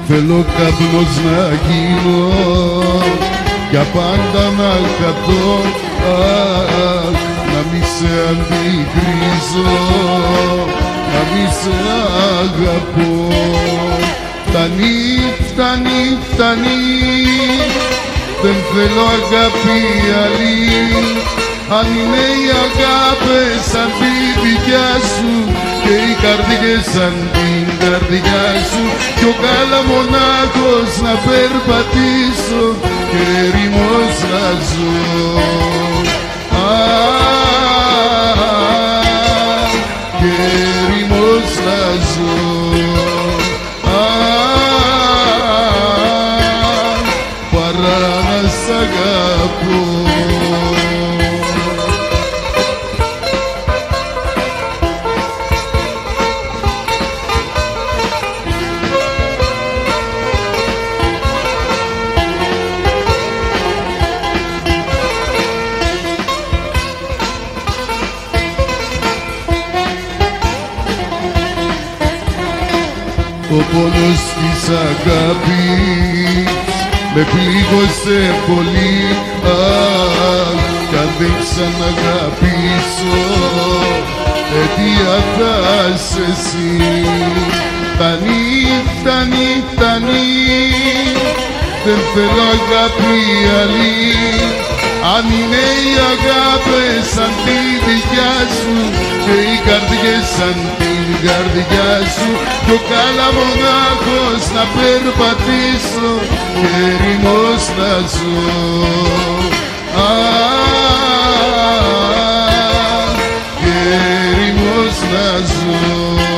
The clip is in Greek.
Θέλω καπνός να γίνω για πάντα να χαθώ, να μη σε αντικρίζω, να μη σε αγαπώ. Φτάνει, φτάνει, φτάνει, δεν θέλω αγάπη άλλη. Αν είναι οι αγάπες σαν τη δικιά σου και οι καρδιές σαν την καρδιά σου, πιο καλά μονάχος να περπατήσω και ερημός να ζω. Και ερημός να ζω. Παρά να σ' αγαπώ. Ο πόνος της αγάπης με πλήγωσε πολύ, κι αν δεν ξαναγαπήσω, αιτία θα είσαι εσύ. Φτάνει, φτάνει, φτάνει, δεν θέλω αγάπη άλλη. Αν είναι οι αγάπες σαν τη δικιά σου και οι καρδιές σαν την καρδιά σου, πιο καλά μονάχος να περπατήσω και ερημός να ζω. Και ερημός να ζω.